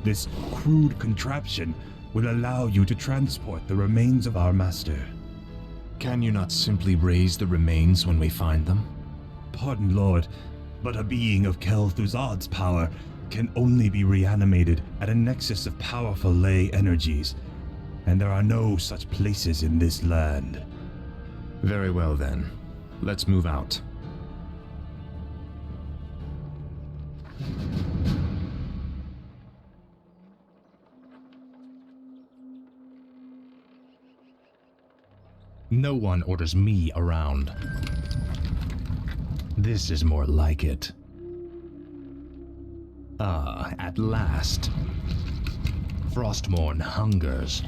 This crude contraption will allow you to transport the remains of our master. Can you not simply raise the remains when we find them? Pardon, Lord, but a being of Kel'Thuzad's power can only be reanimated at a nexus of powerful ley energies, and there are no such places in this land. Very well then. Let's move out. No one orders me around. This is more like it. Ah, at last. Frostmourne hungers.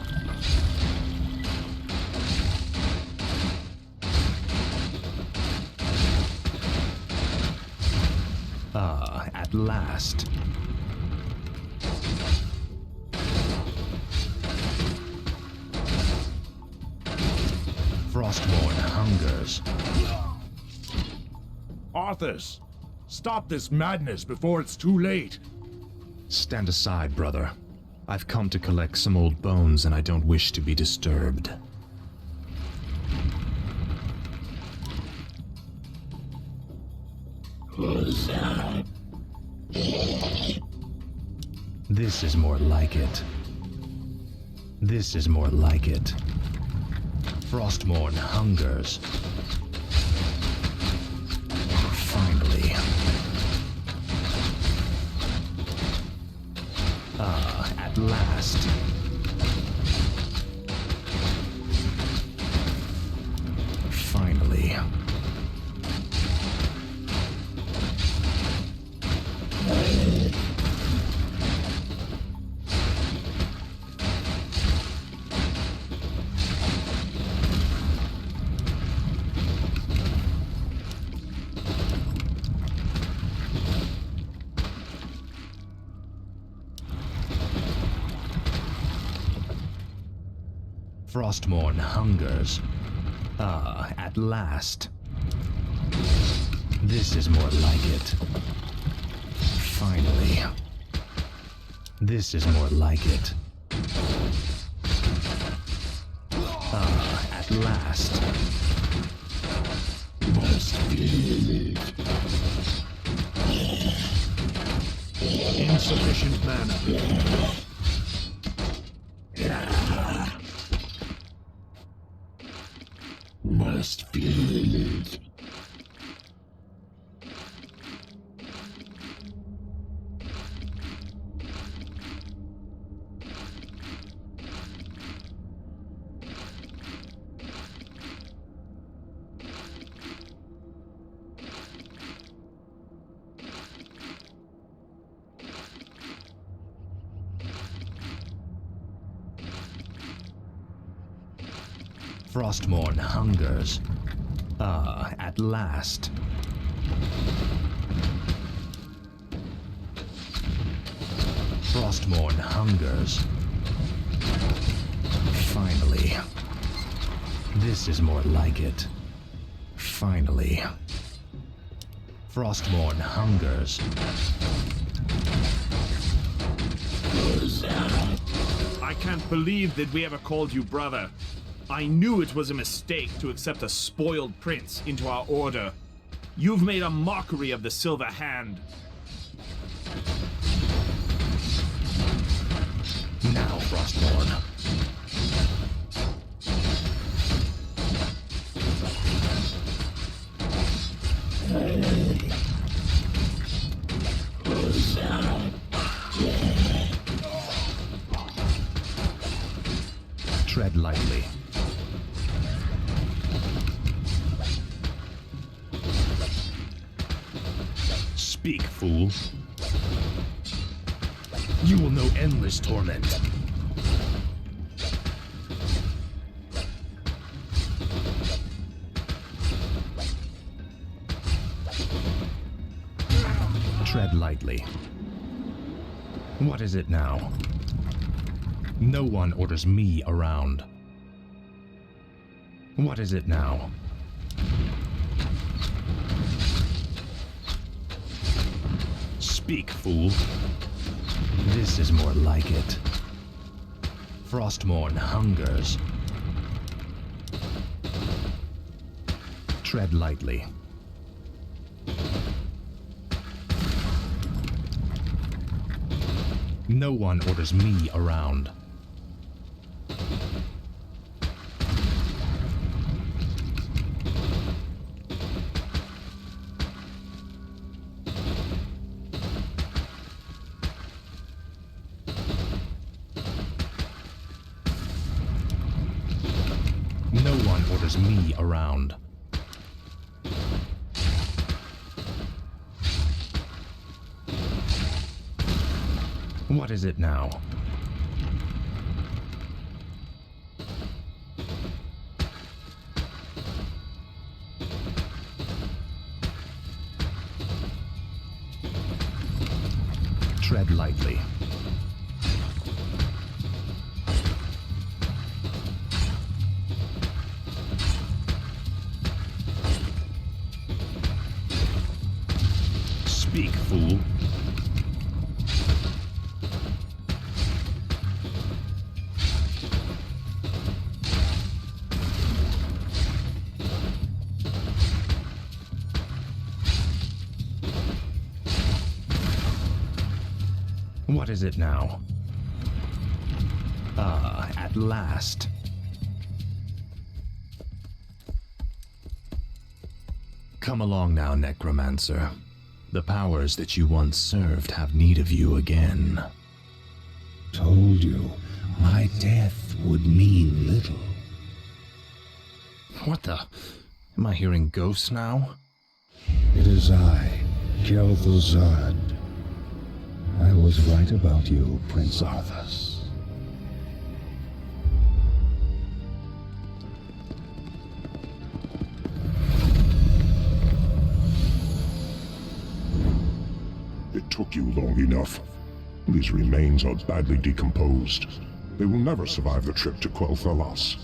Ah, at last. Frostmourne hungers. Arthas, stop this madness before it's too late. Stand aside, brother. I've come to collect some old bones and I don't wish to be disturbed. This is more like it. This is more like it. Frostmourne hungers. Finally. Ah, at last. Finally. Frostmourne hungers. Ah, at last. This is more like it. Finally. This is more like it. Ah, at last. Must be. Insufficient mana. Must be. Frostmourne hungers. Ah, at last. Frostmourne hungers. Finally. This is more like it. Finally. Frostmourne hungers. I can't believe that we ever called you brother. I knew it was a mistake to accept a spoiled prince into our order. You've made a mockery of the Silver Hand. Now, Frostmourne. Tread lightly. Speak, fool. You will know endless torment. Tread lightly. What is it now? No one orders me around. What is it now? Speak, fool. This is more like it. Frostmourne hungers. Tread lightly. No one orders me around. No one orders me around. What is it now? Tread lightly. Speak, fool. What is it now? Ah, at last. Come along now, Necromancer. The powers that you once served have need of you again. Told you, my death would mean little. What the? Am I hearing ghosts now? It is I, Kel'Thuzad. I was right about you, Prince Arthas. It took you long enough. These remains are badly decomposed. They will never survive the trip to Quel'Thalas.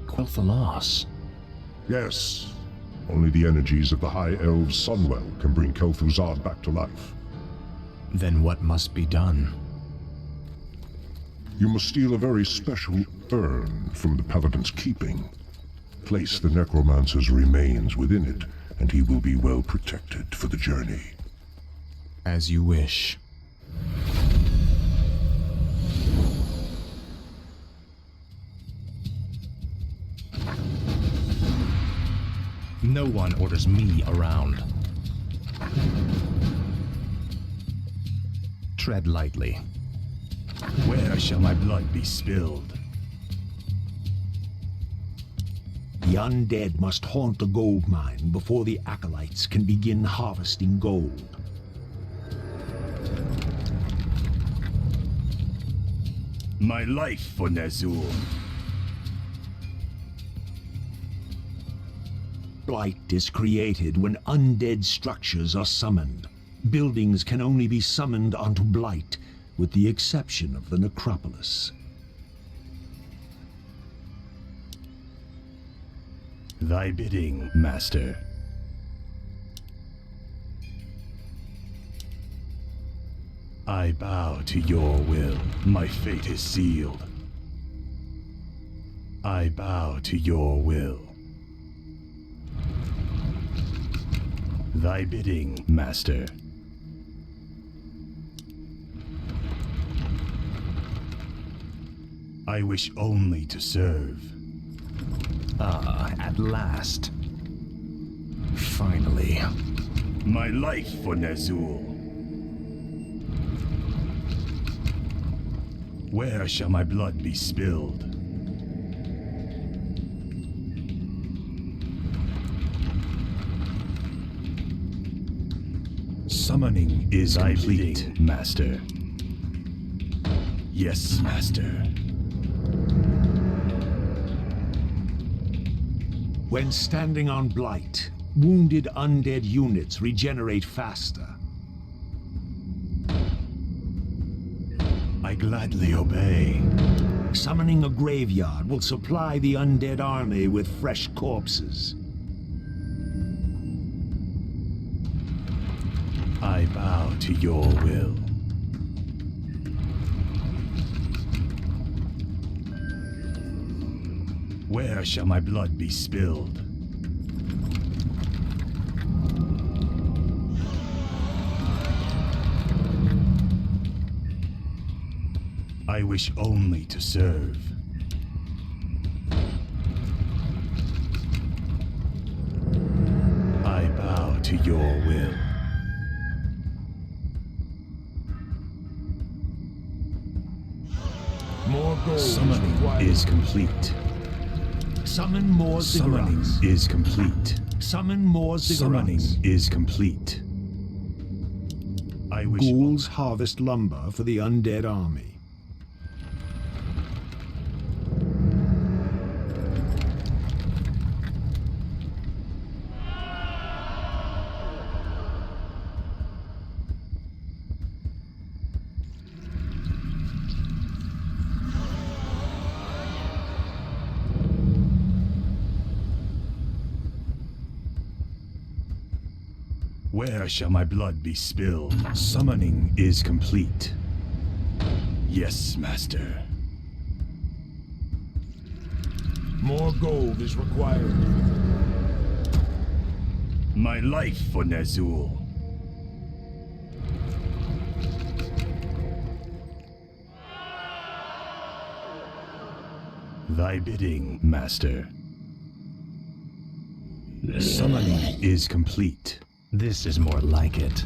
Quel'Thalas? Yes. Only the energies of the High Elves' Sunwell can bring Kel'Thuzad back to life. Then what must be done? You must steal a very special urn from the Paladin's keeping. Place the Necromancer's remains within it, and he will be well protected for the journey. As you wish. No one orders me around. Tread lightly. Where shall my blood be spilled? The undead must haunt the gold mine before the acolytes can begin harvesting gold. My life for Ner'zhul. Blight is created when undead structures are summoned. Buildings can only be summoned onto Blight, with the exception of the necropolis. Thy bidding, Master. I bow to your will. My fate is sealed. I bow to your will. Thy bidding, Master. I wish only to serve. Ah, at last. Finally. My life for Ner'zhul. Where shall my blood be spilled? Summoning is complete, Master. Yes, Master. When standing on Blight, wounded undead units regenerate faster. I gladly obey. Summoning a graveyard will supply the undead army with fresh corpses. I bow to your will. Where shall my blood be spilled? I wish only to serve. I bow to your will. More gold Summoning required. is complete. Summon more Summoning ziggurats. is complete. Summon more Summoning ziggurats. is complete. I wish Ghouls harvest lumber for the undead army. Where shall my blood be spilled? Summoning is complete. Yes, Master. More gold is required. My life for Ner'zhul. Thy bidding, Master. Summoning is complete. This is more like it.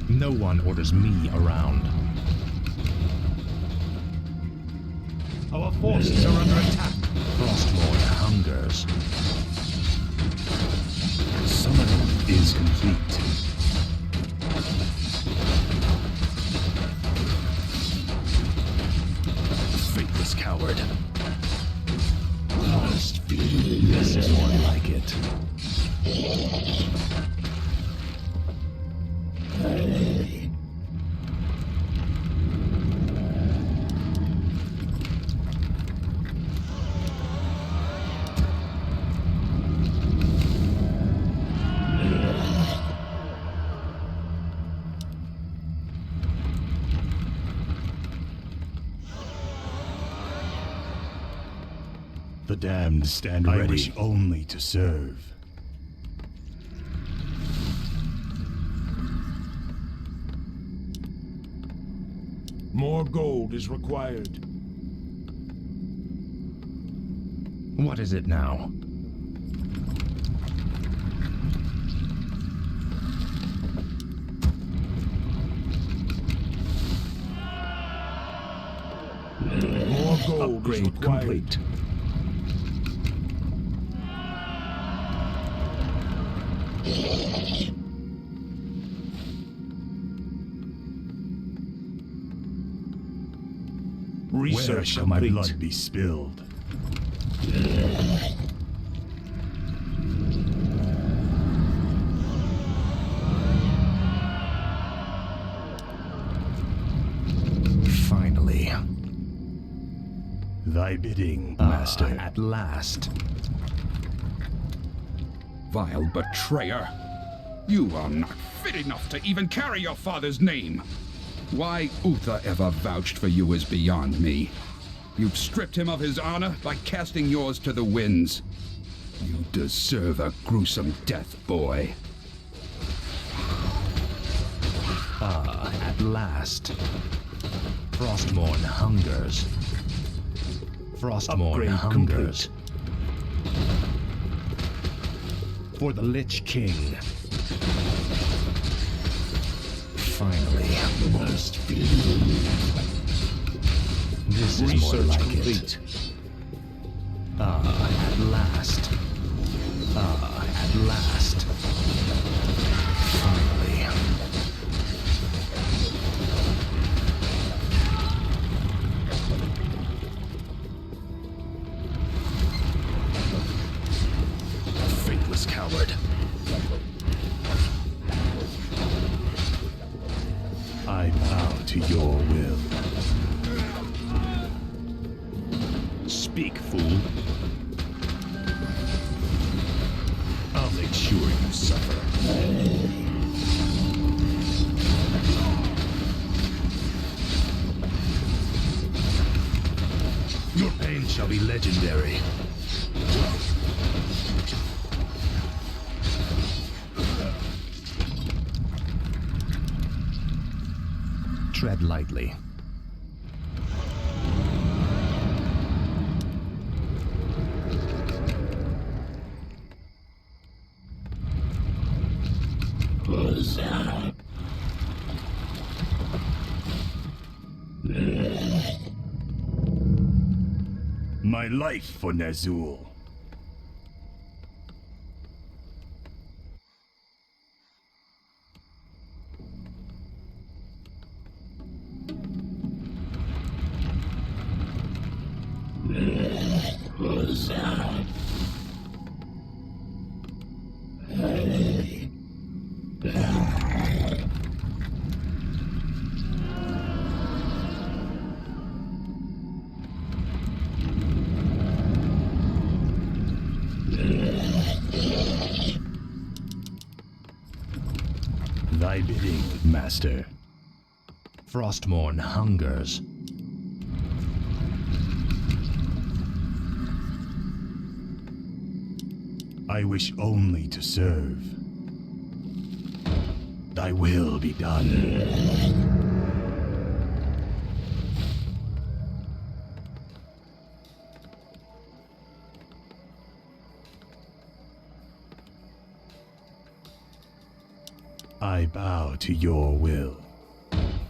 No one orders me around. Our forces are under attack. Frostmourne hungers. Summoning is complete. Faithless coward. This is more like it. The damned stand ready. I wish only to serve. More gold is required. What is it now? More gold Upgrade is required. complete. Where Research shall my complete. blood be spilled? Finally. Thy bidding, Master. At last. Vile betrayer! You are not fit enough to even carry your father's name! Why Uther ever vouched for you is beyond me. You've stripped him of his honor by casting yours to the winds. You deserve a gruesome death, boy. At last. Frostmourne hungers. Frostmourne Upgrade hungers. For the Lich King. Finally. Must be. This is more Research like complete. it. At last. At last. Finally. Faithless coward. I bow to your will. Speak, fool. I'll make sure you suffer. Your pain shall be legendary. Tread lightly. My life for Ner'zhul. Thy bidding, Master. Frostmourne hungers. I wish only to serve. Thy will be done. I bow to your will.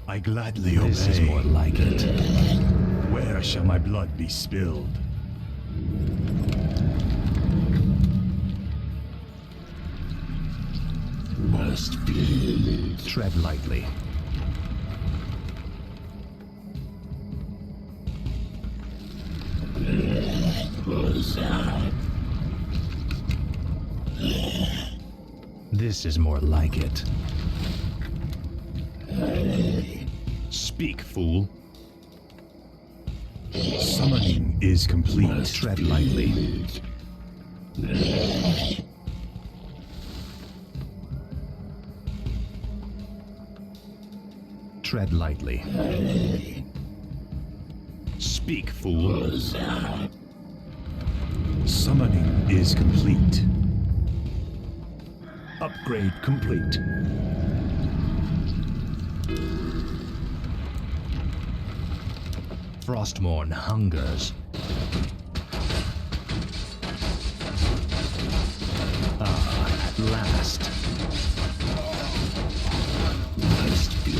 I gladly obey. This is more like it. Where shall my blood be spilled? Must be. Tread lightly. This is more like it. Speak, fool. Summoning is complete. Tread lightly. Tread lightly. Speak, fool. Summoning is complete. Upgrade complete. Frostmourne hungers. At last. Must be.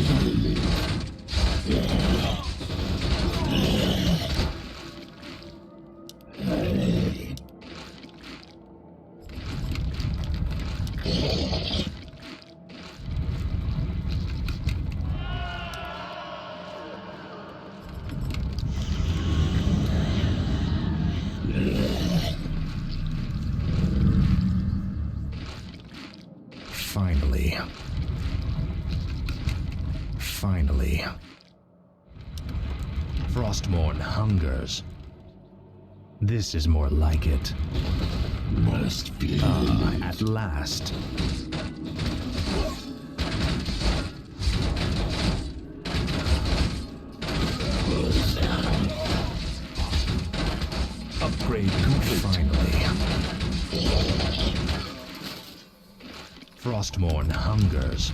Finally. Finally. Frostmourne hungers. This is more like it. Must be. At last. Upgrade complete. Finally. Frostmourne hungers.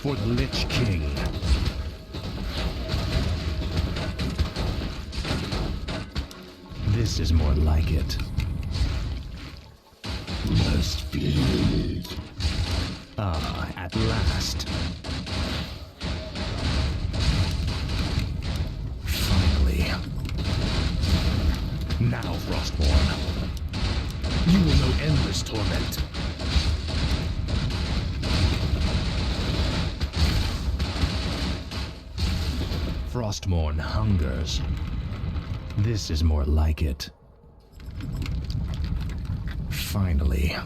For the Lich King. This is more like it. must feel it. Ah, at last. Finally. Now, Frostborn. You will know endless torment. Frostmourne hungers. This is more like it. Finally.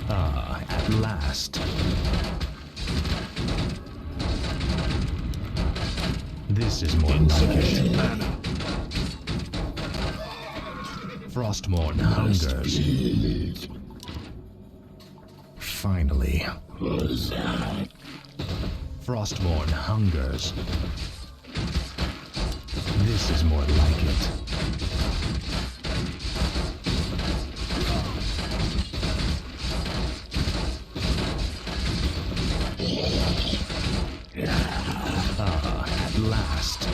Ah, at last. This is more like it. Frostmourne hungers. Finally. Frostmourne hungers. This is more like it. Ah, at last.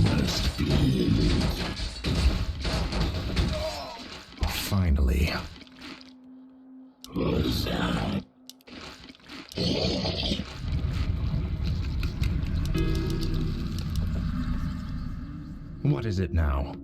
Must feel it. Finally. What is it now?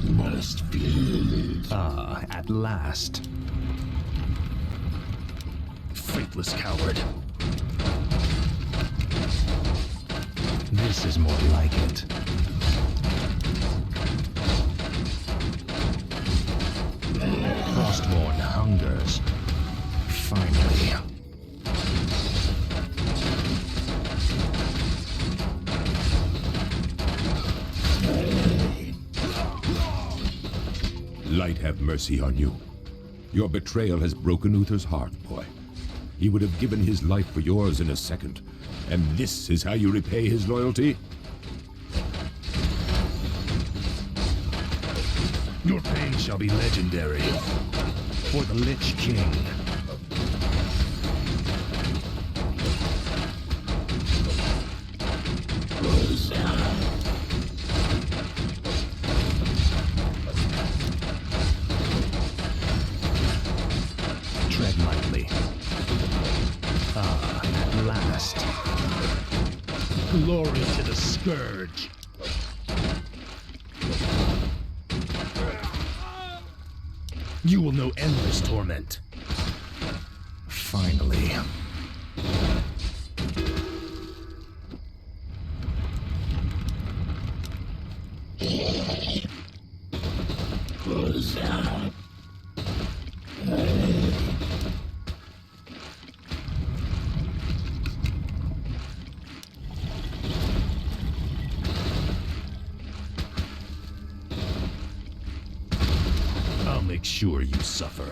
Must feel it. Ah, at last. Faithless coward. This is more like it. Frostmourne hungers. Finally. Light have mercy on you. Your betrayal has broken Uther's heart, boy. He would have given his life for yours in a second. And this is how you repay his loyalty? Your pain shall be legendary. For the Lich King. Tread lightly. Ah, at last. Glory to the Scourge. You will know endless torment. Finally. I'll make sure you suffer.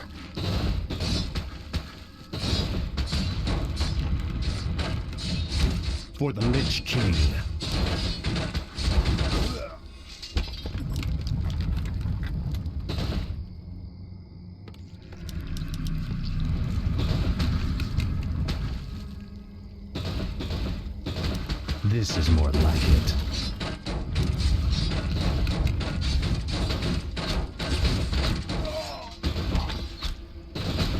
For the Lich King. This is more like it.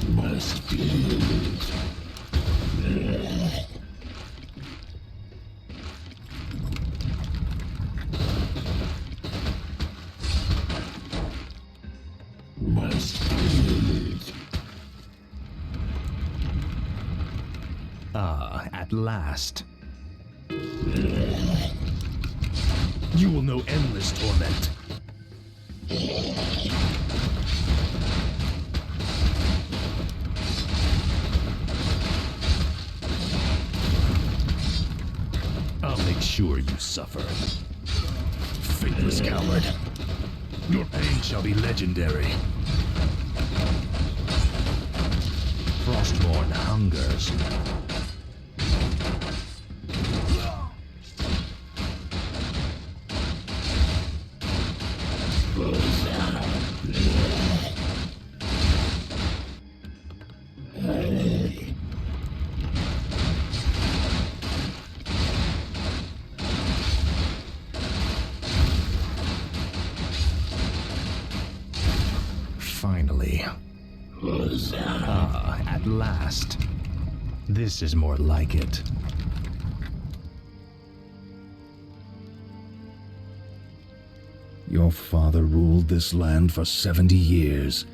Must feel it. Must feel it. Ah, at last. You will know endless torment. I'll make sure you suffer. Faithless coward. Your pain shall be legendary. Frostmourne hungers. Finally. Ah, at last. This is more like it. Your father ruled this land for 70 years,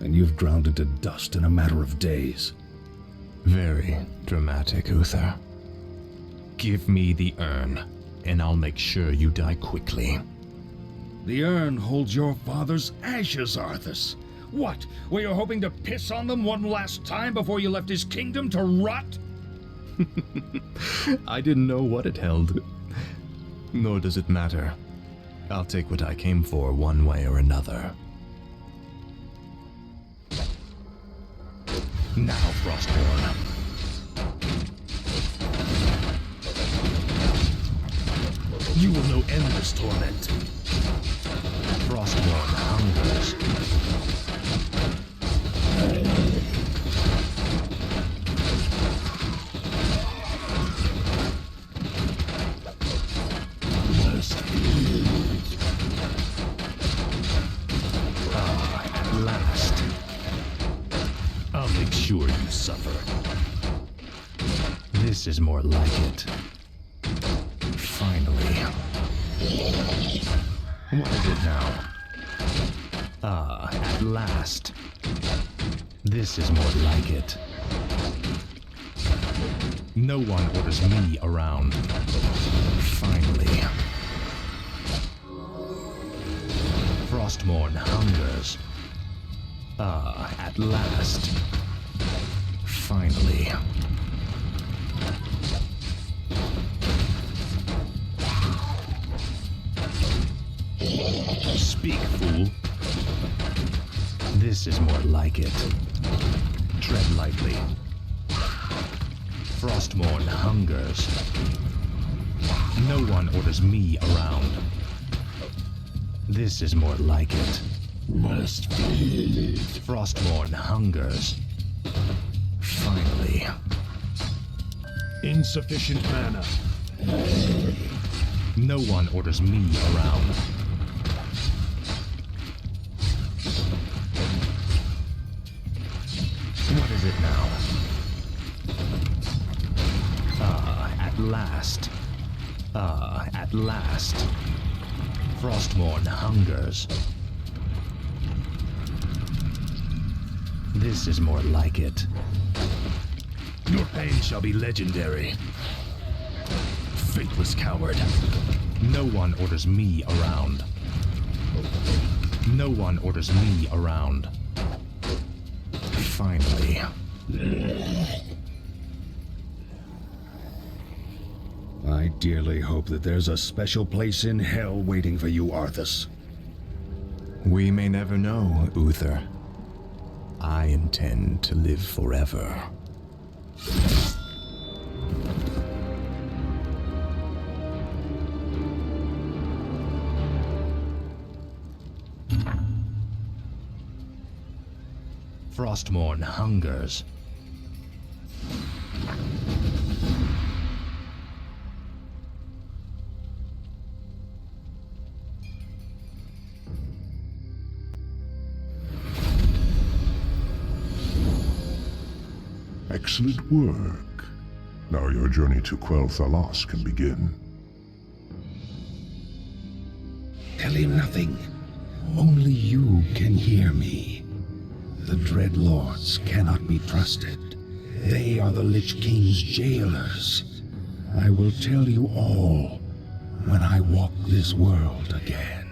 and you've ground it to dust in a matter of days. Very dramatic, Uther. Give me the urn, and I'll make sure you die quickly. The urn holds your father's ashes, Arthas. What, were you hoping to piss on them one last time before you left his kingdom to rot? I didn't know what it held. Nor does it matter. I'll take what I came for one way or another. Now, Frostborn. You will know endless torment. Frostborn hungers. At last. I'll make sure you suffer. This is more like it. Finally. What is it now? Ah, at last. This is more like it. No one orders me around. Finally. Frostmourne hungers. Ah, at last. Finally. Speak, fool. This is more like it. Tread lightly. Frostmourne hungers. No one orders me around. This is more like it. Must be. Frostmourne hungers. Finally. Insufficient mana. No one orders me around. What is it now? Ah, at last. Ah, at last. Frostmourne hungers. This is more like it. Your pain shall be legendary. Faithless coward. No one orders me around. No one orders me around. Finally. I dearly hope that there's a special place in hell waiting for you, Arthas. We may never know, Uther. I intend to live forever. Frostmourne hungers. Excellent work. Now your journey to Quell Thalas can begin. Tell him nothing. Only you can hear me. The Dreadlords cannot be trusted. They are the Lich King's jailers. I will tell you all when I walk this world again.